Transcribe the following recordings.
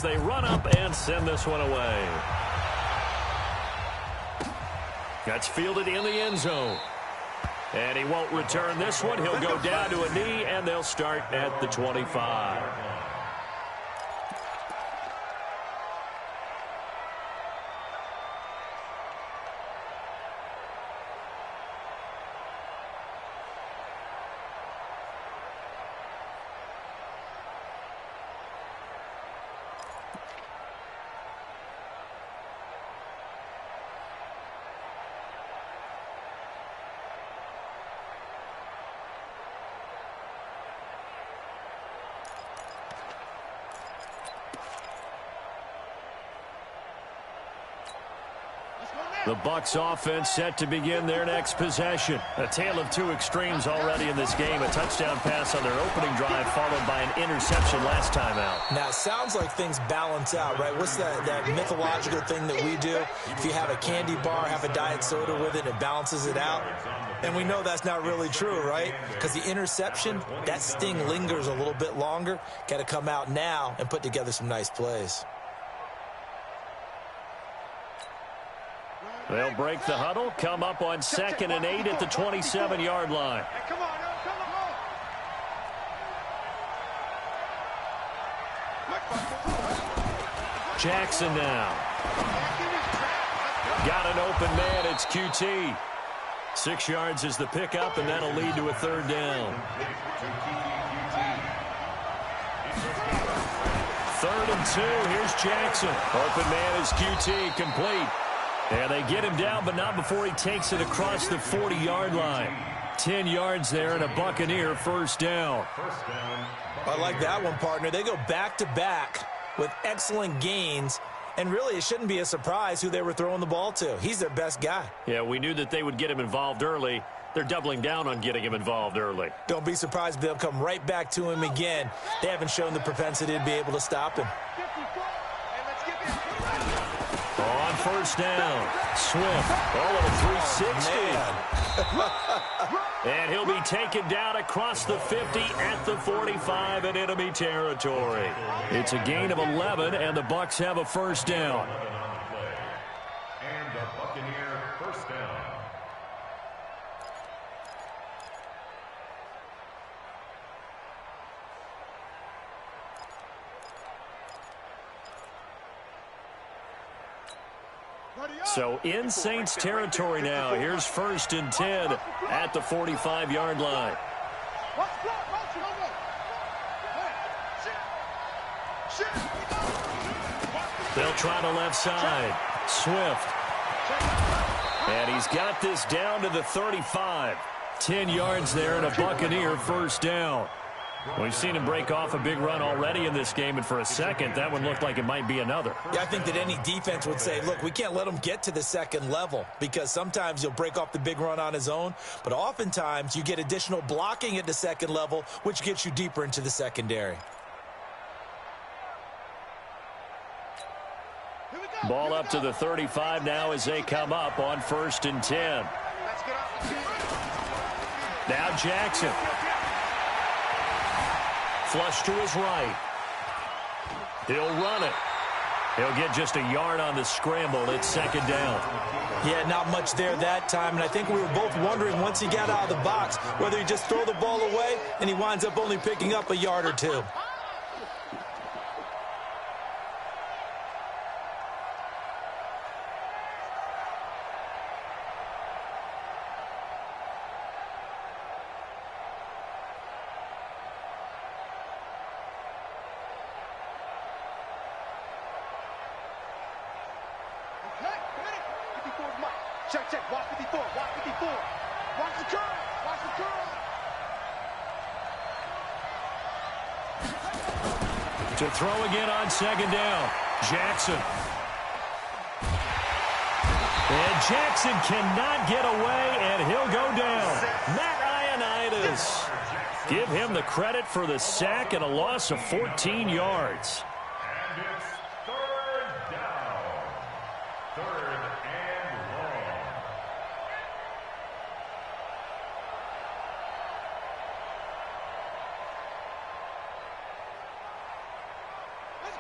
they run up and send this one away. That's fielded in the end zone. And he won't return this one. He'll go down to a knee, and they'll start at the 25. The Bucs offense set to begin their next possession. A tale of two extremes already in this game. A touchdown pass on their opening drive followed by an interception last time out. Now, it sounds like things balance out, right? What's that mythological thing that we do? If you have a candy bar, have a diet soda with it, it balances it out. And we know that's not really true, right? Because the interception, that sting lingers a little bit longer. Got to come out now and put together some nice plays. They'll break the huddle, come up on 2nd and 8 at the 27-yard line. Come on, come on. Jackson now. Got an open man, it's QT. 6 yards is the pickup, and that'll lead to a 3rd down. 3rd and 2, here's Jackson. Open man is QT, complete. And they get him down, but not before he takes it across the 40-yard line. 10 yards there and a Buccaneer 1st down. I like that one, partner. They go back-to-back with excellent gains. And really, it shouldn't be a surprise who they were throwing the ball to. He's their best guy. Yeah, we knew that they would get him involved early. They're doubling down on getting him involved early. Don't be surprised if they'll come right back to him again. They haven't shown the propensity to be able to stop him. On 1st down, Swift. Oh, a 360. And he'll be taken down across the 50 at the 45 in enemy territory. It's a gain of 11, and the Bucs have a 1st down. And the Buccaneer 1st down. So in Saints territory now. Here's 1st and 10 at the 45-yard line. They'll try to left side. Swift. And he's got this down to the 35. 10 yards there and a Buccaneer 1st down. We've seen him break off a big run already in this game, and for a second, that one looked like it might be another. Yeah, I think that any defense would say, look, we can't let him get to the 2nd level, because sometimes he'll break off the big run on his own, but oftentimes you get additional blocking at the 2nd level, which gets you deeper into the secondary. Ball up to the 35 now as they come up on 1st and 10. Now Jackson. Flush to his right. He'll run it. He'll get just a yard on the scramble. It's 2nd down. Yeah, not much there that time, and I think we were both wondering once he got out of the box whether he just throw the ball away and he winds up only picking up a yard or two. Check. Watch 54. Watch 54. Watch the curl. Watch the curl. To throw again on 2nd down. Jackson. And Jackson cannot get away, and he'll go down. Matt Ioannidis. Give him the credit for the sack and a loss of 14 yards. And it's 3rd down. 3rd and long.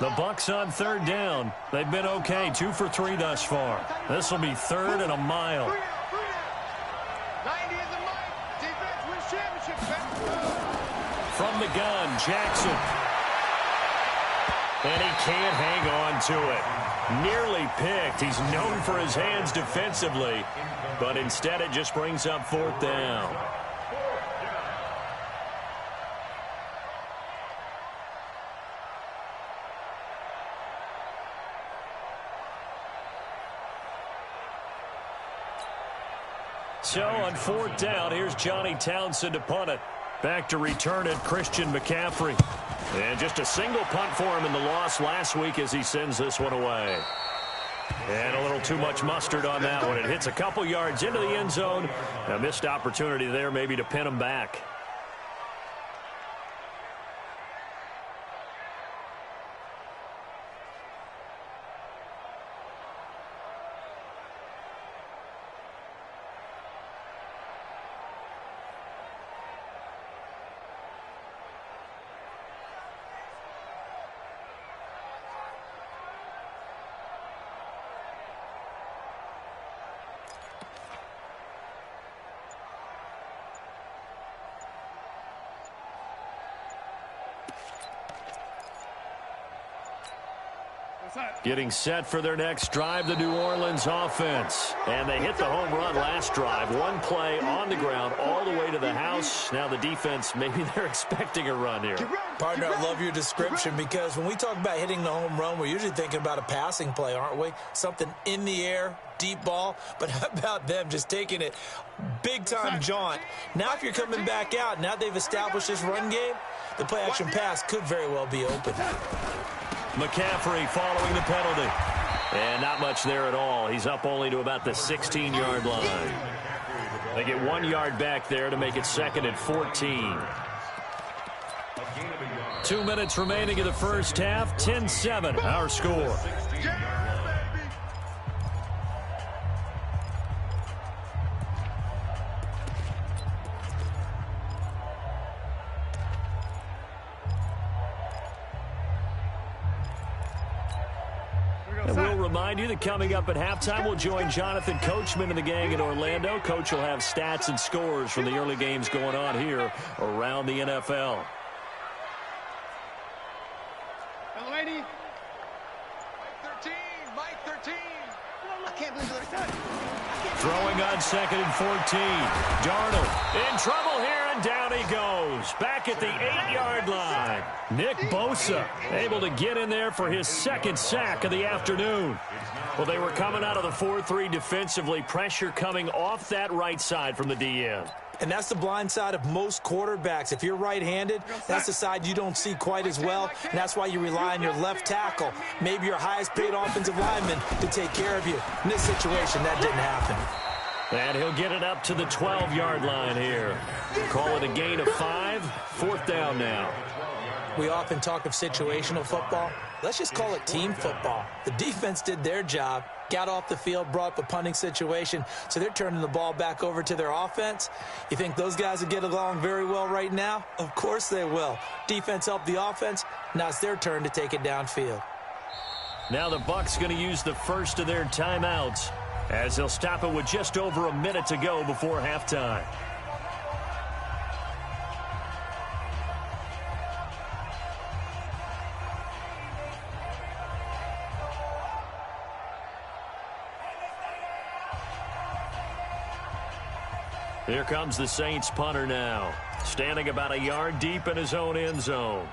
The Bucs on third down. They've been okay, 2 for 3 thus far. This will be 3rd and a mile. 90 is a mile. Defense wins championships. From the gun, Jackson. And he can't hang on to it. Nearly picked. He's known for his hands defensively, but instead it just brings up 4th down. So on 4th down, here's Johnny Townsend to punt it. Back to return it, Christian McCaffrey. And just a single punt for him in the loss last week as he sends this one away. And a little too much mustard on that one. It hits a couple yards into the end zone. A missed opportunity there maybe to pin him back. Getting set for their next drive, the New Orleans offense. And they hit the home run last drive. One play on the ground all the way to the house. Now the defense, maybe they're expecting a run here. Partner, I love your description because when we talk about hitting the home run, we're usually thinking about a passing play, aren't we? Something in the air, deep ball. But how about them just taking it big-time jaunt? Now if you're coming back out, now they've established this run game, the play-action pass could very well be open. McCaffrey following the penalty. And not much there at all. He's up only to about the 16-yard line. They get 1 yard back there to make it 2nd and 14. 2 minutes remaining in the first half. 10-7, our score. And we'll remind you that coming up at halftime, we'll join Jonathan Coachman and the gang in Orlando. Coach will have stats and scores from the early games going on here around the NFL. Hello, lady. Mike 13. I can't believe they're done. Throwing on 2nd and 14. Darnold in trouble here, and down he goes. Back at the 8-yard line. Nick Bosa able to get in there for his 2nd sack of the afternoon. Well, they were coming out of the 4-3 defensively. Pressure coming off that right side from the DN. And that's the blind side of most quarterbacks. If you're right-handed, that's the side you don't see quite as well, and that's why you rely on your left tackle, maybe your highest-paid offensive lineman, to take care of you. In this situation, that didn't happen. And he'll get it up to the 12-yard line here. Call it a gain of 5. 4th down now. We often talk of situational football. Let's just call it team football. The defense did their job, got off the field, brought up a punting situation, so they're turning the ball back over to their offense. You think those guys will get along very well right now? Of course they will. Defense helped the offense. Now it's their turn to take it downfield. Now the Bucs going to use the first of their timeouts as they'll stop it with just over a minute to go before halftime. Here comes the Saints punter now, standing about a yard deep in his own end zone.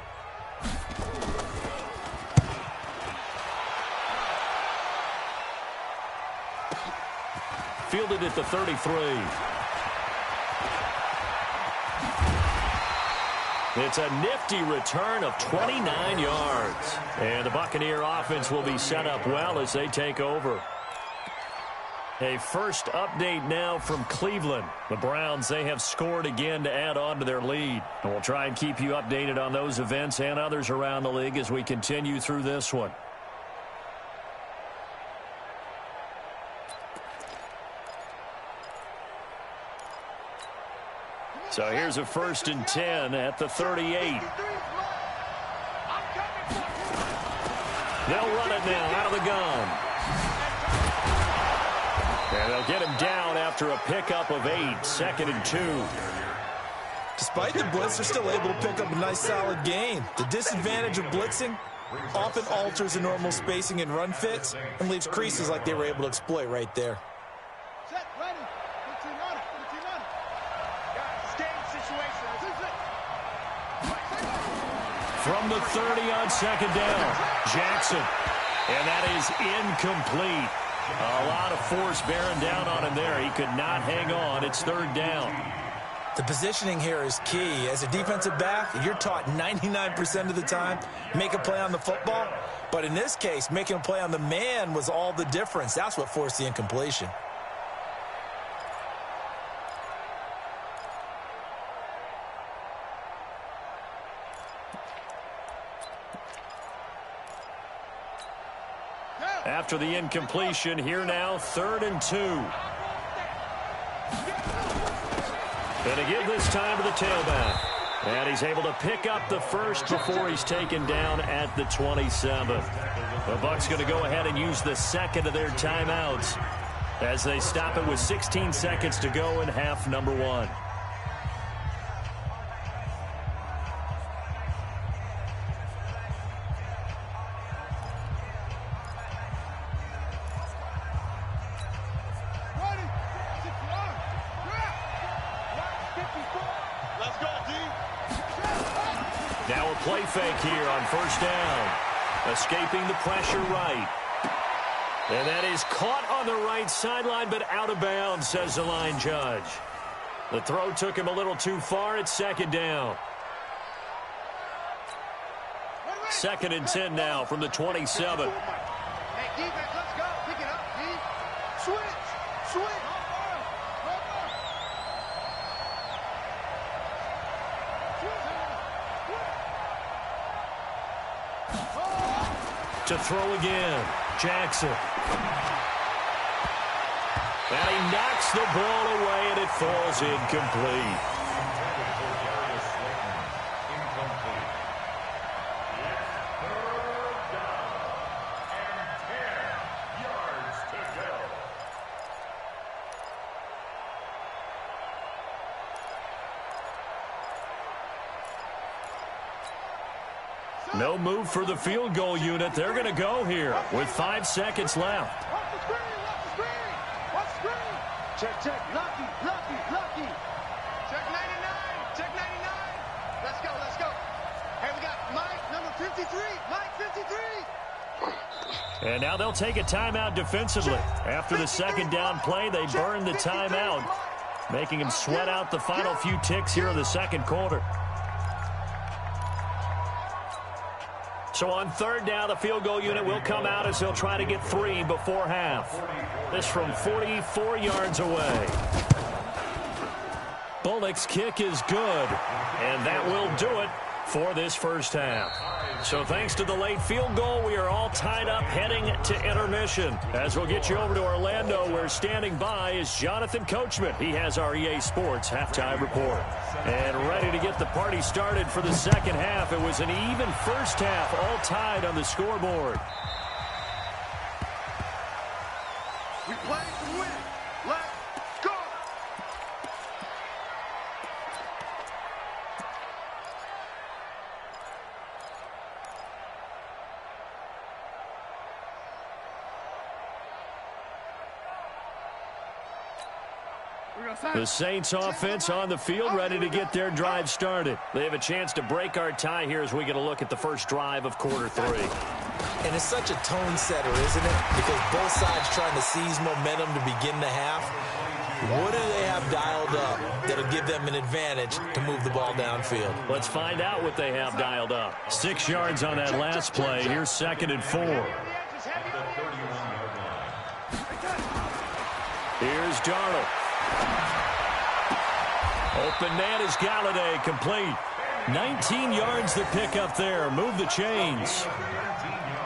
Fielded at the 33. It's a nifty return of 29 yards. And the Buccaneer offense will be set up well as they take over. A first update now from Cleveland. The Browns, they have scored again to add on to their lead. And we'll try and keep you updated on those events and others around the league as we continue through this one. So here's a 1st and 10 at the 38. They'll run it now out of the gun. And they'll get him down after a pickup of 8, 2nd and 2. Despite the blitz, they're still able to pick up a nice, solid gain. The disadvantage of blitzing often alters the normal spacing and run fits and leaves creases like they were able to exploit right there. Set, ready. 15 on it. 15 on it. Guys, game situation. From the 30 on 2nd down, Jackson. And that is incomplete. A lot of force bearing down on him there. He could not hang on. It's 3rd down. The positioning here is key. As a defensive back, you're taught 99% of the time, make a play on the football. But in this case, making a play on the man was all the difference. That's what forced the incompletion. After the incompletion, here now, 3rd and 2. Going to give this time to the tailback. And he's able to pick up the first before he's taken down at the 27. The Bucs going to go ahead and use the second of their timeouts as they stop it with 16 seconds to go in half number 1. Now a play fake here on 1st down. Escaping the pressure right. And that is caught on the right sideline, but out of bounds, says the line judge. The throw took him a little too far. It's 2nd down. 2nd and 10 now from the 27. Hey, defense, let's go. Pick it up, D. Switch. Switch. To throw again, Jackson. And he knocks the ball away, and it falls incomplete. No move for the field goal unit. They're going to go here with 5 seconds left. Watch the screen. Watch the screen. Watch the screen. Check, check. Lucky, lucky, lucky. Check 99. Check 99. Let's go, let's go. Hey, we got Mike, number 53. Mike, 53. And now they'll take a timeout defensively. After the 2nd down play, they burn the timeout, making him sweat out the final few ticks here in the 2nd quarter. So on 3rd down, the field goal unit will come out as he'll try to get 3 before half. This from 44 yards away. Bullock's kick is good, and that will do it for this 1st half. So thanks to the late field goal, we are all tied up heading to intermission. As we'll get you over to Orlando, where standing by is Jonathan Coachman. He has our EA Sports halftime report. And ready to get the party started for the 2nd half. It was an even 1st half, all tied on the scoreboard. We play to win. Let's go. The Saints offense on the field, ready to get their drive started. They have a chance to break our tie here as we get a look at the first drive of quarter 3. And it's such a tone setter, isn't it? Because both sides trying to seize momentum to begin the half. What do they have dialed up that'll give them an advantage to move the ball downfield? Let's find out what they have dialed up. 6 yards on that last play. Here's 2nd and 4. Here's Darnold. Open man is Galladay, complete. 19 yards to pick up there. Move the chains.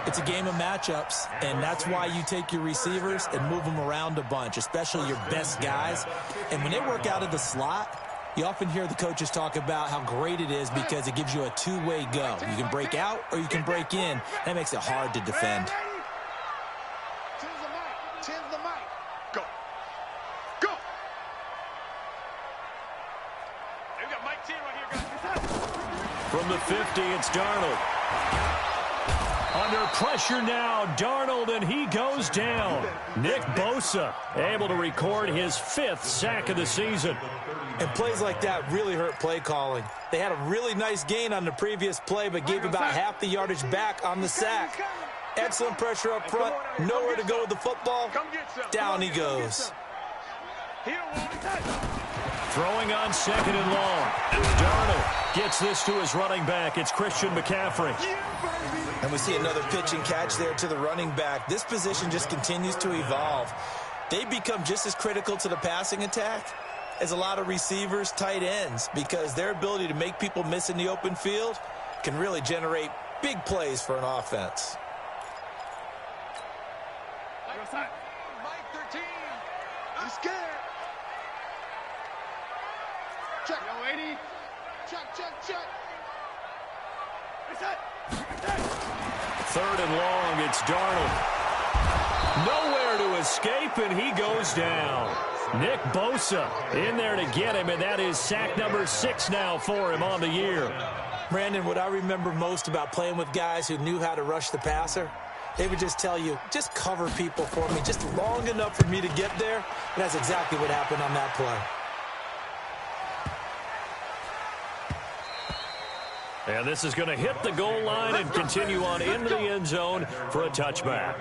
It's a game of matchups, and that's why you take your receivers and move them around a bunch, especially your best guys. And when they work out of the slot, You often hear the coaches talk about how great it is because it gives you a two-way go. You can break out or you can break in. That makes it hard to defend. Tens the mic. Go. Go. We got Mike 10 right here, guys. From the 50, it's Darnold. Under pressure now, Darnold, and he goes down. Nick Bosa able to record his 5th sack of the season. And plays like that really hurt play calling. They had a really nice gain on the previous play, but gave about half the yardage back on the sack. Excellent pressure up front. Nowhere to go with the football. Down he goes. Throwing on 2nd and long. Darnold gets this to his running back. It's Christian McCaffrey. And we see another pitch and catch there to the running back. This position just continues to evolve. They become just as critical to the passing attack as a lot of receivers, tight ends, because their ability to make people miss in the open field can really generate big plays for an offense. Mike 13. I'm scared. Check. Yo, 80. Check. Reset. 3rd and long, it's Darnold. Nowhere to escape, and he goes down. Nick Bosa in there to get him, and that is sack number 6 now for him on the year. Brandon, what I remember most about playing with guys who knew how to rush the passer, they would just tell you, just cover people for me, just long enough for me to get there. And that's exactly what happened on that play. And this is going to hit the goal line and continue on into the end zone for a touchback.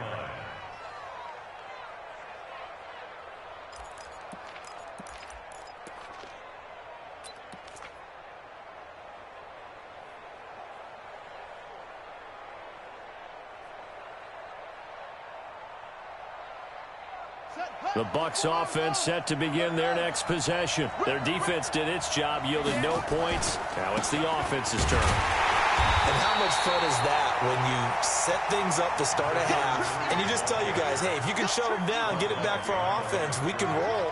The Bucs offense set to begin their next possession. Their defense did its job, yielding no points. Now it's the offense's turn. And how much fun is that when you set things up to start a half, and you just tell you guys, hey, if you can shut them down, get it back for our offense, we can roll.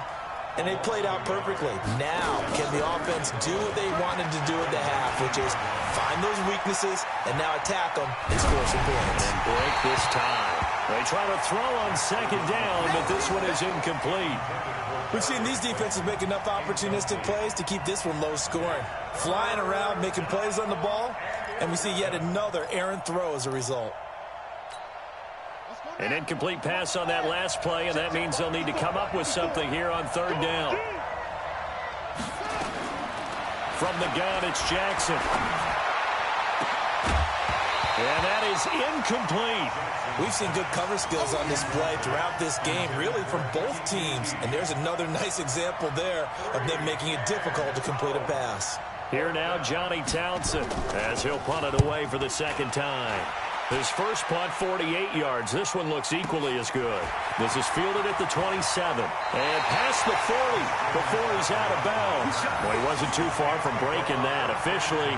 And they played out perfectly. Now, can the offense do what they wanted to do at the half, which is find those weaknesses and now attack them and score some points. And break this time. They try to throw on 2nd down, but this one is incomplete. We've seen these defenses make enough opportunistic plays to keep this one low scoring. Flying around, making plays on the ball, and we see yet another errant throw as a result. An incomplete pass on that last play, and that means they'll need to come up with something here on 3rd down. From the gun, it's Jackson. And that is incomplete. We've seen good cover skills on display throughout this game, really from both teams. And there's another nice example there of them making it difficult to complete a pass. Here now, Johnny Townsend, as he'll punt it away for the 2nd time. His first punt, 48 yards. This one looks equally as good. This is fielded at the 27. And past the 40 before he's out of bounds. Well, he wasn't too far from breaking that. Officially,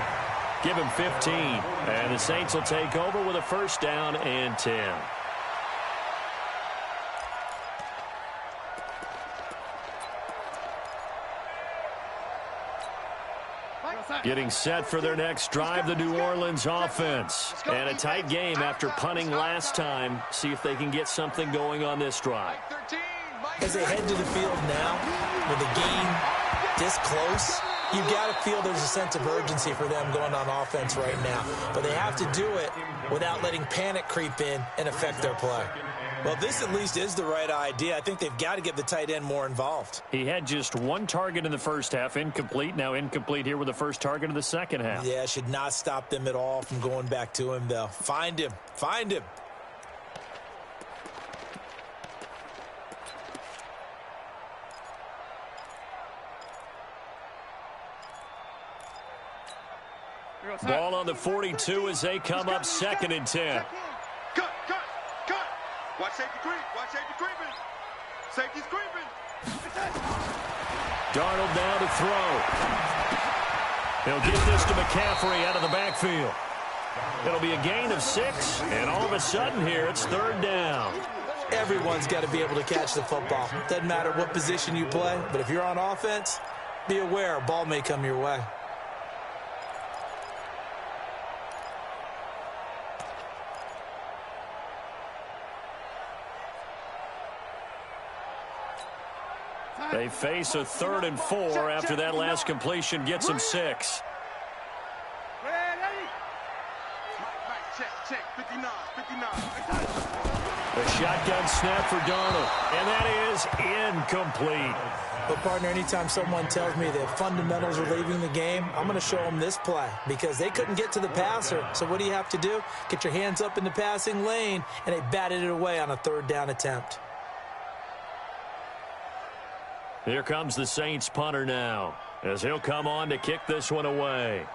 give him 15. And the Saints will take over with a 1st down and 10. Getting set for their next drive, the New Orleans offense. And a tight game after punting last time. See if they can get something going on this drive. As they head to the field now, with the game this close, you've got to feel there's a sense of urgency for them going on offense right now. But they have to do it without letting panic creep in and affect their play. Well, this at least is the right idea. I think they've got to get the tight end more involved. He had just 1 target in the first half, incomplete. Now incomplete here with the first target of the second half. Yeah, should not stop them at all from going back to him, though. Find him. Find him. Ball on the 42 as they come up 2nd and 10. Cut. Watch safety creep. Watch safety creeping. Safety's creeping. Darnold now to throw. He'll get this to McCaffrey out of the backfield. It'll be a gain of 6, and all of a sudden here it's 3rd down. Everyone's got to be able to catch the football. Doesn't matter what position you play, but if you're on offense, be aware, ball may come your way. They face a 3rd and 4 after that last completion gets them 6. Check, 59, 59. A shotgun snap for Darnold, and that is incomplete. But, partner, anytime someone tells me that fundamentals are leaving the game, I'm going to show them this play because they couldn't get to the passer. So what do you have to do? Get your hands up in the passing lane, and they batted it away on a 3rd down attempt. Here comes the Saints punter now, as he'll come on to kick this one away.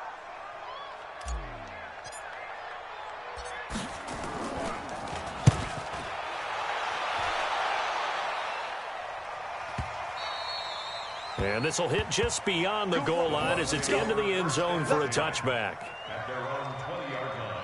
And this will hit just beyond the goal line as it's into the end zone for a touchback. At their own 20-yard line.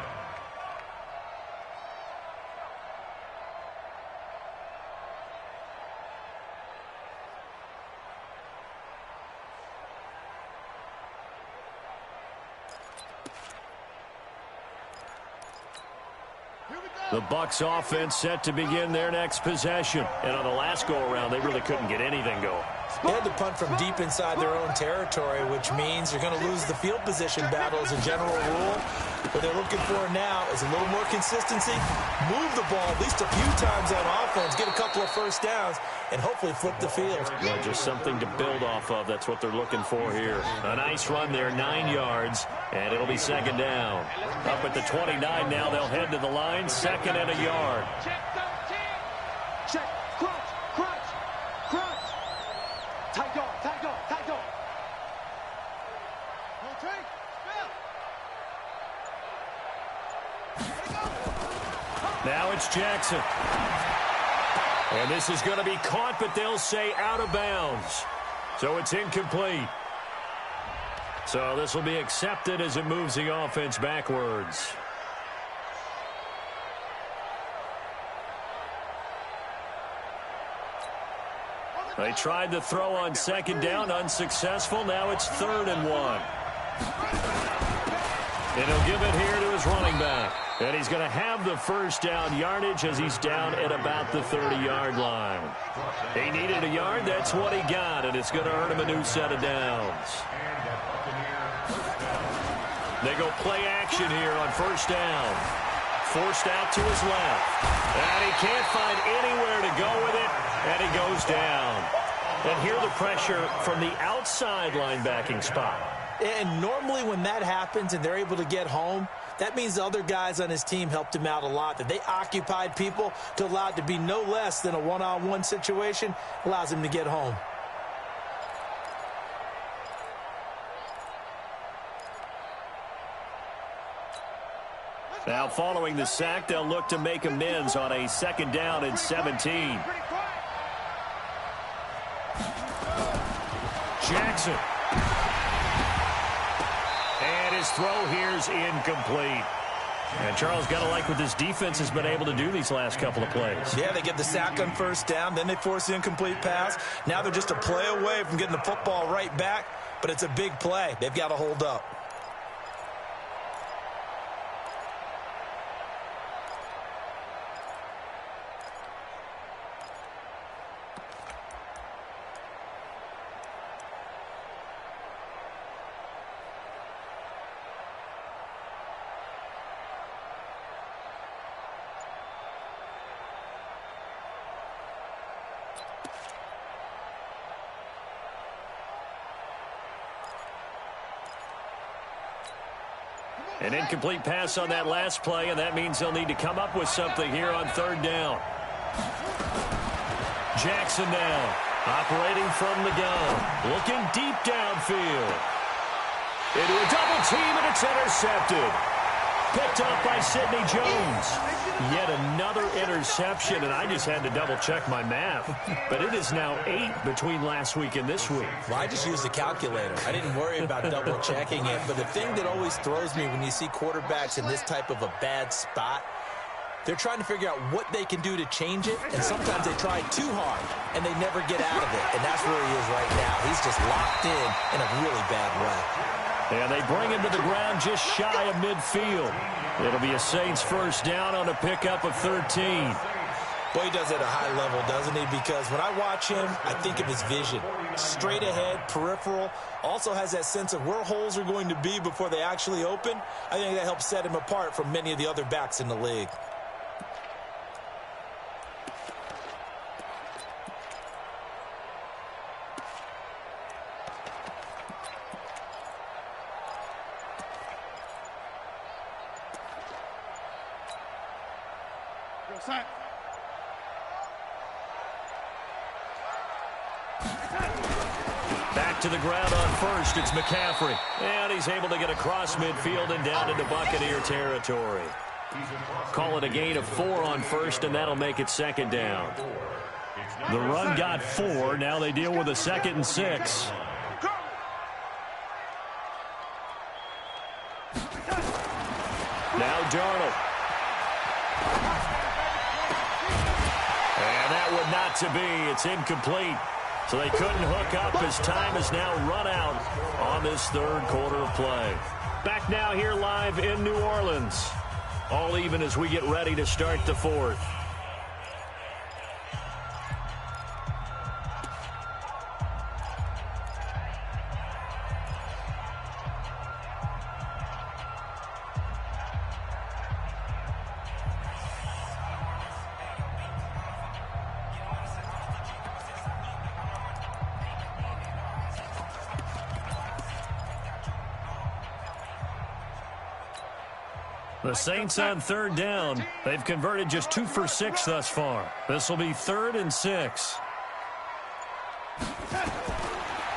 The Bucs offense set to begin their next possession. And on the last go-around, they really couldn't get anything going. They had to punt from deep inside their own territory, which means you're going to lose the field position battle as a general rule. What they're looking for now is a little more consistency, move the ball at least a few times on offense, get a couple of first downs, and hopefully flip the field. Well, just something to build off of. That's what they're looking for here. A nice run there, 9 yards, and it'll be 2nd down. Up at the 29 now, they'll head to the line, 2nd and a yard. Check, crunch, crunch, crunch. Tight dog, tight dog, tight dog. No take, Now it's Jackson. And this is going to be caught, but they'll say out of bounds. So it's incomplete. So this will be accepted as it moves the offense backwards. They tried to throw on 2nd down, unsuccessful. Now it's 3rd and 1. And he'll give it here to his running back. And he's going to have the first down yardage as he's down at about the 30-yard line. He needed a yard. That's what he got, and it's going to earn him a new set of downs. They go play action here on 1st down. Forced out to his left. And he can't find anywhere to go with it, and he goes down. And here the pressure from the outside linebacking spot. And normally when that happens and they're able to get home, that means the other guys on his team helped him out a lot. That they occupied people to allow it to be no less than a one-on-one situation allows him to get home. Now following the sack, they'll look to make amends on a 2nd down and 17. Jackson. And his throw here's incomplete. And Charles, got to like what this defense has been able to do these last couple of plays. Yeah, they get the sack on 1st down, then they force the incomplete pass. Now they're just a play away from getting the football right back, but it's a big play. They've got to hold up. An incomplete pass on that last play, and that means they'll need to come up with something here on 3rd down. Jackson now, operating from the gun, looking deep downfield. Into a double team, and it's intercepted. Picked up by Sidney Jones. Yet another interception, and I just had to double-check my math. But it is now 8 between last week and this week. Well, I just used a calculator. I didn't worry about double-checking it. But the thing that always throws me when you see quarterbacks in this type of a bad spot, They're trying to figure out what they can do to change it, and sometimes they try too hard, and they never get out of it. And that's where he is right now. He's just locked in a really bad way. And they bring him to the ground just shy of midfield. It'll be a Saints first down on a pickup of 13. Boy, he does it at a high level, doesn't he? Because when I watch him, I think of his vision. Straight ahead, peripheral. Also has that sense of where holes are going to be before they actually open. I think that helps set him apart from many of the other backs in the league. Back to the ground on first, it's McCaffrey. And he's able to get across midfield and down into Buccaneer territory. Call it a gain of 4 on first, and that'll make it second down. The run got 4. Now they deal with a 2nd and 6. Now Darnold. And that would not to be. It's incomplete. So they couldn't hook up as time has now run out on this third quarter of play. Back now here live in New Orleans. All even as we get ready to start the fourth. The Saints on third down. They've converted just 2 for 6 thus far. This will be 3rd and 6.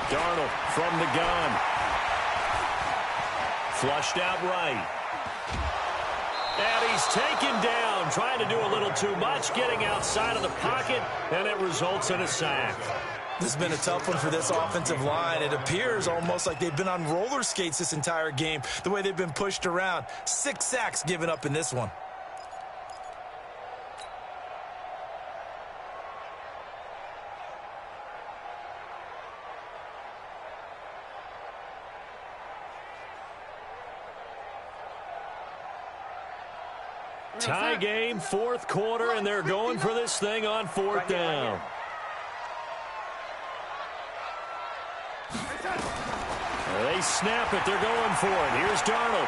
Darnold from the gun. Flushed out right. And he's taken down, trying to do a little too much, getting outside of the pocket, and it results in a sack. This has been a tough one for this offensive line. It appears almost like they've been on roller skates this entire game, the way they've been pushed around. 6 sacks given up in this one. Tie game, 4th quarter, and they're going for this thing on 4th down. They snap it. They're going for it. Here's Darnold.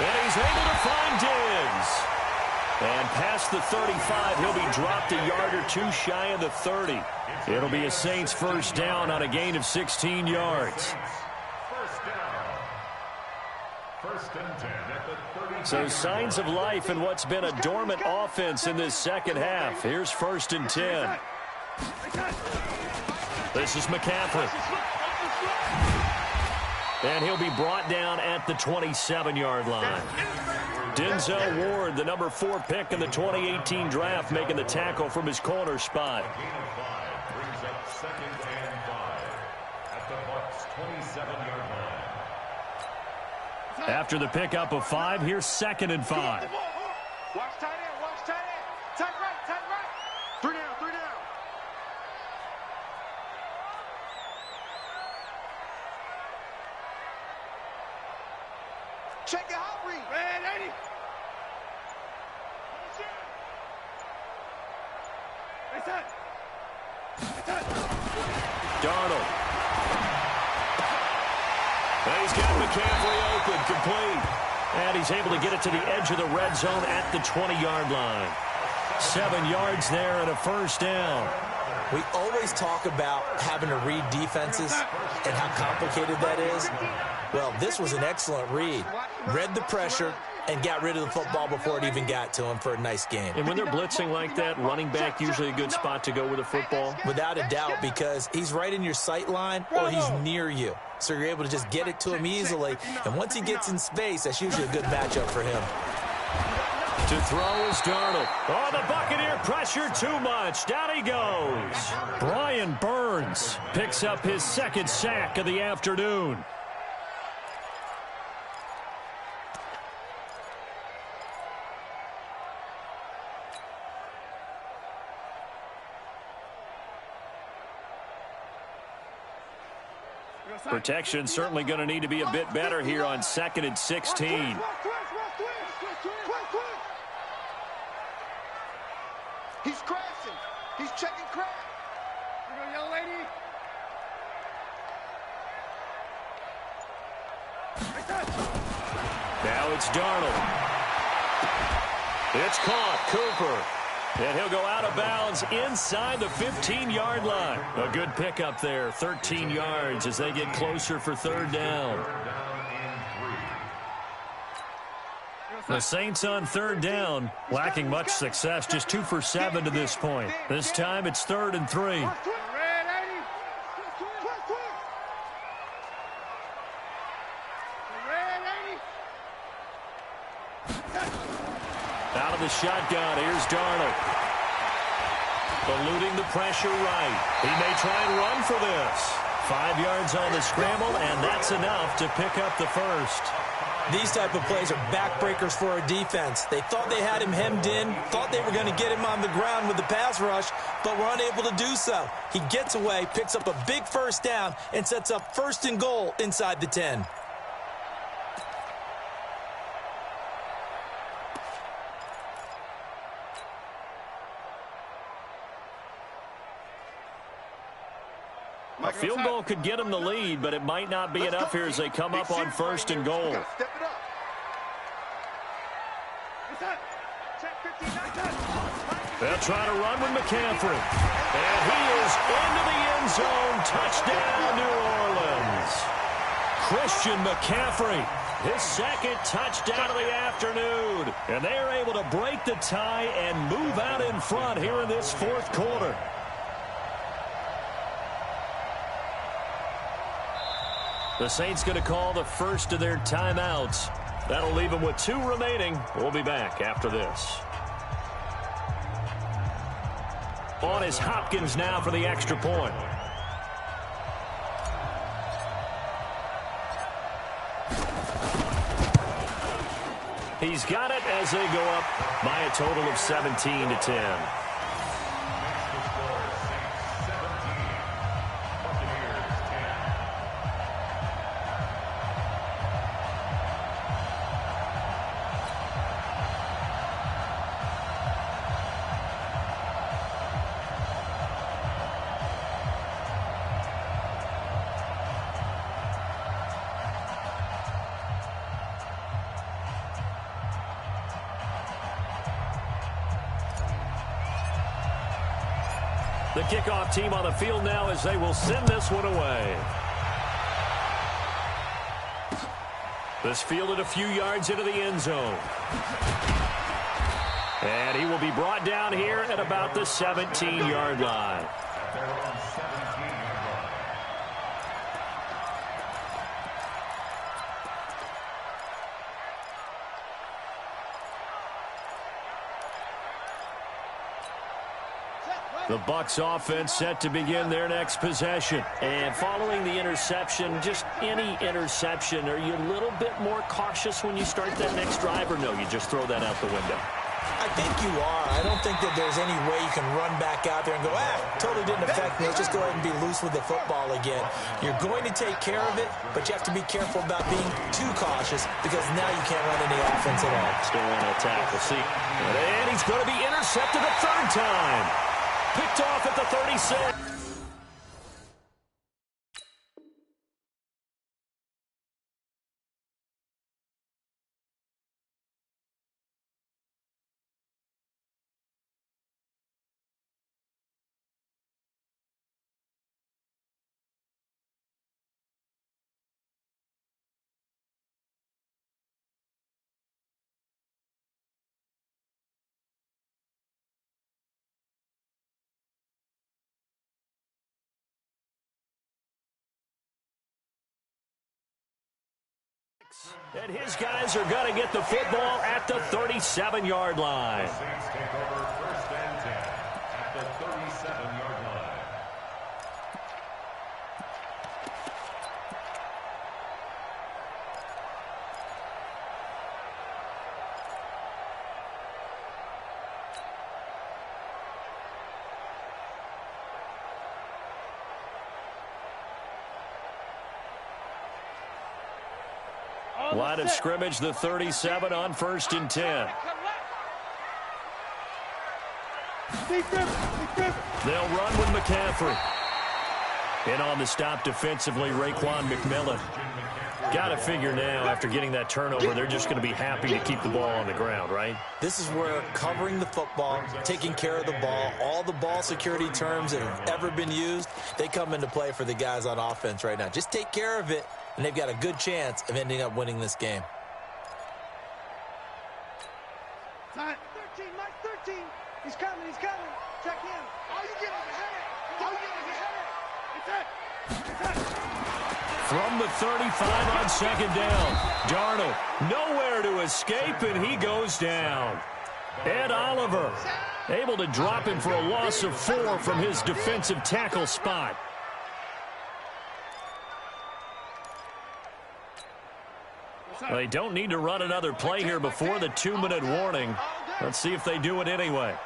And he's able to find Diggs. And past the 35, he'll be dropped a yard or 2 shy of the 30. It'll be a Saints first down on a gain of 16 yards. First and 10 at the 30. So signs of life in what's been a dormant offense in this second half. Here's 1st and 10. This is McCaffrey. And he'll be brought down at the 27-yard line. Denzel Ward, the number 4 pick in the 2018 draft, making the tackle from his corner spot. Gain of 5 brings up 2nd and 5 at the Bucs' 27-yard line. After the pickup of 5, here's 2nd and 5. Watch tight end, watch tight end. Tight right, tight right. 3 down, 3 down. Check your hot read. Red 80. Darnold. And he's got McCaffrey open, complete. And he's able to get it to the edge of the red zone at the 20-yard line. 7 yards there and a first down. We always talk about having to read defenses and how complicated that is. Well, this was an excellent read. Read the pressure and got rid of the football before it even got to him for a nice game. And when they're blitzing like that, running back usually a good spot to go with the football? Without a doubt, because he's right in your sight line or he's near you. So you're able to just get it to him easily. And once he gets in space, that's usually a good matchup for him. To throw is Darnold. Oh, the Buccaneer pressure too much. Down he goes. Brian Burns picks up his 2nd sack of the afternoon. Protection certainly going to need to be a bit better here on 2nd and 16. He's crashing. He's checking crash. Here you go, young lady. Now it's Darnold. It's caught. Cooper. And he'll go out of bounds inside the 15-yard line. A good pickup there. 13 yards as they get closer for 3rd down. The Saints on 3rd down, lacking much success, just 2 for 7 to this point. This time it's 3rd and 3. Out of the shotgun, here's Darnold. Eluding the pressure right. He may try and run for this. 5 yards on the scramble, and that's enough to pick up the first. These type of plays are backbreakers for a defense. They thought they had him hemmed in, thought they were going to get him on the ground with the pass rush, but were unable to do so. He gets away, picks up a big first down, and sets up 1st and goal inside the 10. A field goal could get them the lead, but it might not be enough here as they come up on 1st and goal. They'll try to run with McCaffrey. And he is into the end zone. Touchdown, New Orleans. Christian McCaffrey, his 2nd touchdown of the afternoon. And they are able to break the tie and move out in front here in this 4th quarter. The Saints going to call the first of their timeouts. That'll leave them with 2 remaining. We'll be back after this. On is Hopkins now for the extra point. He's got it as they go up by a total of 17-10. The kickoff team on the field now as they will send this one away. This fielded a few yards into the end zone. And he will be brought down here at about the 17-yard line. The Bucs offense set to begin their next possession. And following the interception, just any interception, are you a little bit more cautious when you start that next drive, or no, you just throw that out the window? I think you are. I don't think that there's any way you can run back out there and go, totally didn't affect me. Let's just go ahead and be loose with the football again. You're going to take care of it, but you have to be careful about being too cautious because now you can't run any offense at all. Still want to attack. We'll see. And he's going to be intercepted a 3rd time. Picked off at the 36. And his guys are going to get the football at the 37-yard line. Saints take over 1st and 10 at the 37-yard line. Line of scrimmage, the 37 on 1st and 10. They'll run with McCaffrey. And on the stop defensively, Raekwon McMillan. Got to figure now, after getting that turnover, they're just going to be happy to keep the ball on the ground, right? This is where covering the football, taking care of the ball, all the ball security terms that have ever been used, they come into play for the guys on offense right now. Just take care of it, and they've got a good chance of ending up winning this game. 13, Mike 13. He's coming, he's coming. Check him. All you get is a headache. All you get is a headache. It's it. From the 35 on 2nd down, Darnold nowhere to escape, and he goes down. Ed Oliver able to drop him for a loss of 4 from his defensive tackle spot. Well, they don't need to run another play here before the 2-minute warning. Let's see if they do it anyway.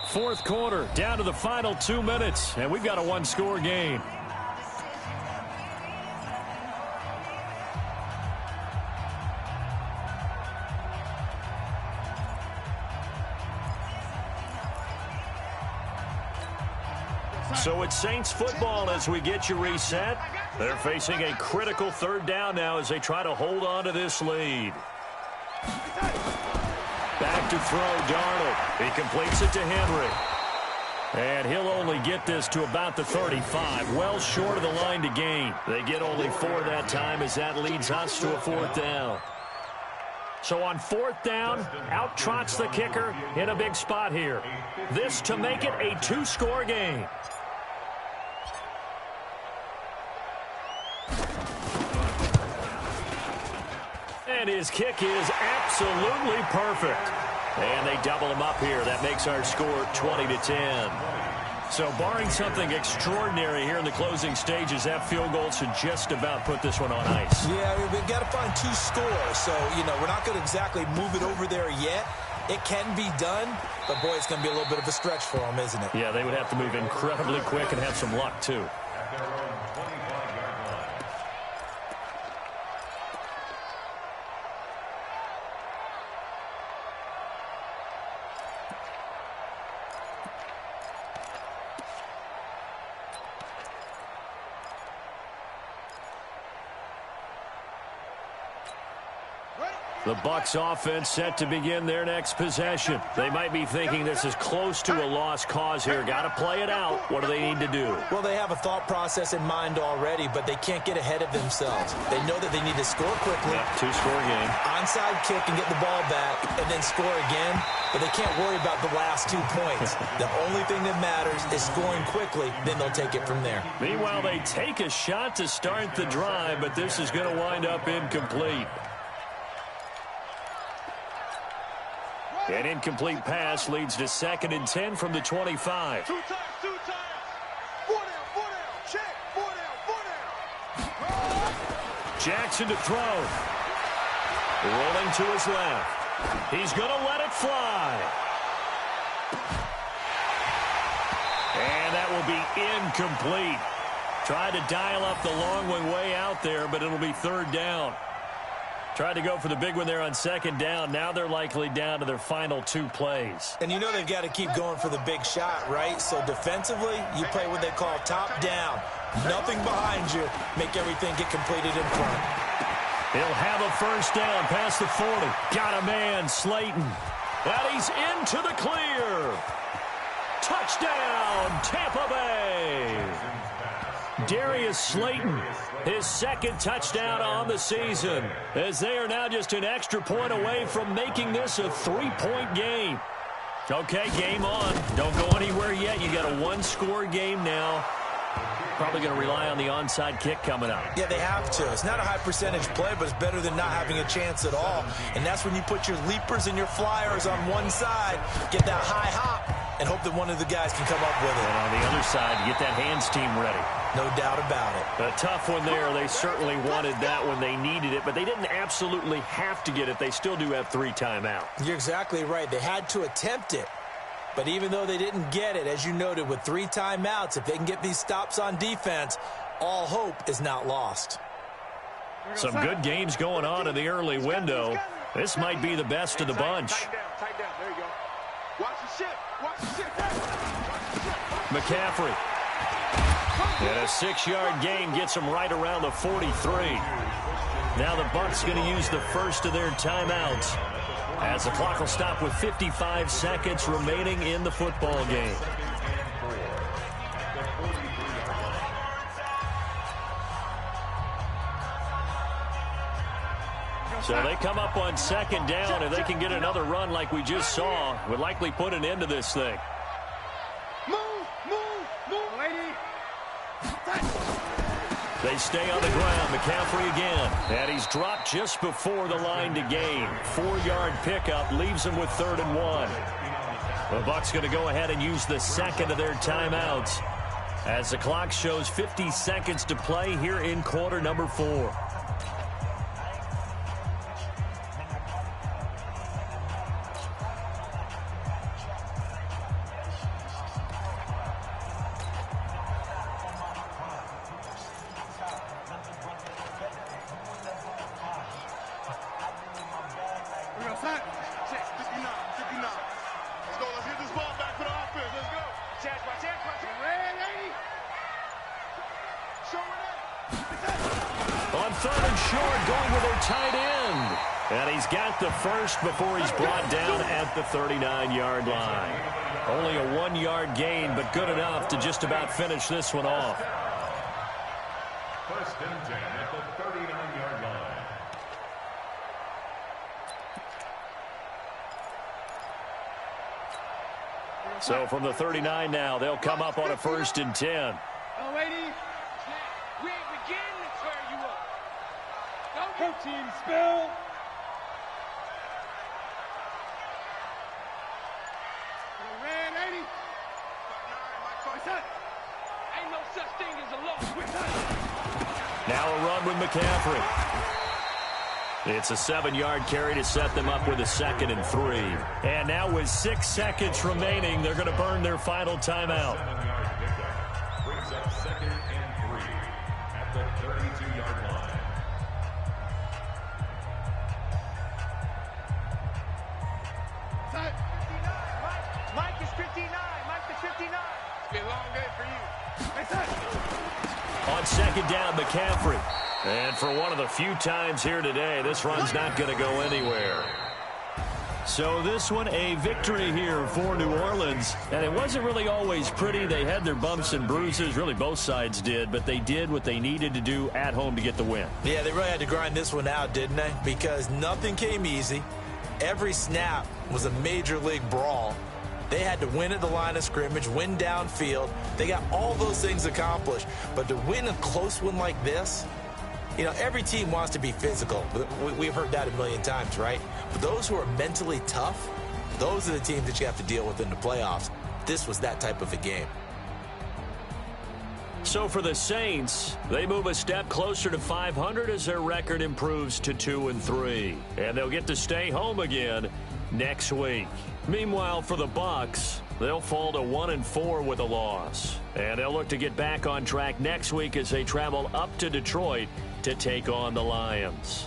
Fourth quarter, down to the final 2 minutes, and we've got a one-score game. So it's Saints football as we get you reset. They're facing a critical 3rd down now as they try to hold on to this lead. Back to throw, Darnold. He completes it to Henry. And he'll only get this to about the 35, well short of the line to gain. They get only 4 that time as that leads us to a 4th down. So on 4th down, out trots the kicker in a big spot here. This to make it a 2-score game. And his kick is absolutely perfect. And they double him up here. That makes our score 20-10. So barring something extraordinary here in the closing stages, that field goal should just about put this one on ice. Yeah, we've got to find 2 scores. So, we're not going to exactly move it over there yet. It can be done, but, boy, it's going to be a little bit of a stretch for them, isn't it? Yeah, they would have to move incredibly quick and have some luck, too. The Bucs offense set to begin their next possession. They might be thinking this is close to a lost cause here. Got to play it out. What do they need to do? Well, they have a thought process in mind already, but they can't get ahead of themselves. They know that they need to score quickly. Yeah, 2-score game. Onside kick and get the ball back and then score again, but they can't worry about the last 2 points. The only thing that matters is scoring quickly, then they'll take it from there. Meanwhile, they take a shot to start the drive, but this is going to wind up incomplete. An incomplete pass leads to 2nd and 10 from the 25. 2 times, 2 times. 4 down, check, 4 down. Jackson to throw. Rolling to his left. He's going to let it fly. And that will be incomplete. Tried to dial up the long one way out there, but it'll be 3rd down. Tried to go for the big one there on 2nd down. Now they're likely down to their final 2 plays. And they've got to keep going for the big shot, right? So defensively, you play what they call top down. Nothing behind you. Make everything get completed in front. He'll have a 1st down past the 40. Got a man, Slayton. And he's into the clear. Touchdown, Tampa Bay. Darius Slayton, his 2nd touchdown on the season, as they are now just an extra point away from making this a 3-point game. Okay, game on. Don't go anywhere yet. You got a 1-score game now. Probably going to rely on the onside kick coming up. Yeah, they have to. It's not a high percentage play, but it's better than not having a chance at all. And that's when you put your leapers and your flyers on one side, get that high hop, and hope that one of the guys can come up with it. And on the other other side to get that hands team ready. No doubt about it. A tough one there. They certainly wanted that when they needed it, but they didn't absolutely have to get it. They still do have 3 timeouts. You're exactly right. They had to attempt it. But even though they didn't get it, as you noted, with 3 timeouts, if they can get these stops on defense, all hope is not lost. Some good games going on in the early window. This might be the best of the bunch. Tight down. There you go. Watch the shit. Watch the shit. Watch the shit. McCaffrey. And a 6-yard gain gets them right around the 43. Now the Bucs going to use the first of their timeouts as the clock will stop with 55 seconds remaining in the football game. So they come up on 2nd down, and they can get another run like we just saw. Would likely put an end to this thing. Move, lady. They stay on the ground. McCaffrey again. And he's dropped just before the line to gain. 4-yard pickup leaves him with 3rd and 1. The Bucs going to go ahead and use the second of their timeouts as the clock shows 50 seconds to play here in quarter number 4. On 3rd and short, going with their tight end. And he's got the first before he's brought down at the 39-yard line. Only a 1-yard gain, but good enough to just about finish this one off. 1st and 10 at the 39-yard line. So from the 39 now, they'll come up on a 1st and 10. Oh, lady. We ain't beginning to tear you up. Go team, spill. Ran 80. Ain't no such thing as a loss. Now a run with McCaffrey. It's a 7-yard carry to set them up with a 2nd and 3. And now with 6 seconds remaining, they're going to burn their final timeout. 7-yard pickup brings up 2nd and 3 at the 32-yard line. Mike is 59. Mike is 59. It's been a long day for you. On 2nd down, McCaffrey. And for one of the few times here today, this run's not going to go anywhere. So this one, a victory here for New Orleans. And it wasn't really always pretty. They had their bumps and bruises. Really, both sides did. But they did what they needed to do at home to get the win. Yeah, they really had to grind this one out, didn't they? Because nothing came easy. Every snap was a major league brawl. They had to win at the line of scrimmage, win downfield. They got all those things accomplished. But to win a close one like this, you know, every team wants to be physical. We've heard that a million times, right? But those who are mentally tough, those are the teams that you have to deal with in the playoffs. This was that type of a game. So for the Saints, they move a step closer to 500 as their record improves to 2-3. And they'll get to stay home again next week. Meanwhile, for the Bucs, they'll fall to 1-4 with a loss. And they'll look to get back on track next week as they travel up to Detroit to take on the Lions.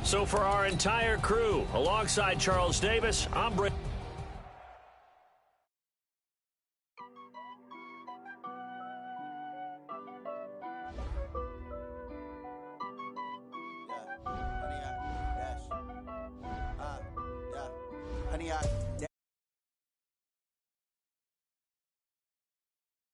So for our entire crew, alongside Charles Davis, I'm Britt. Honey,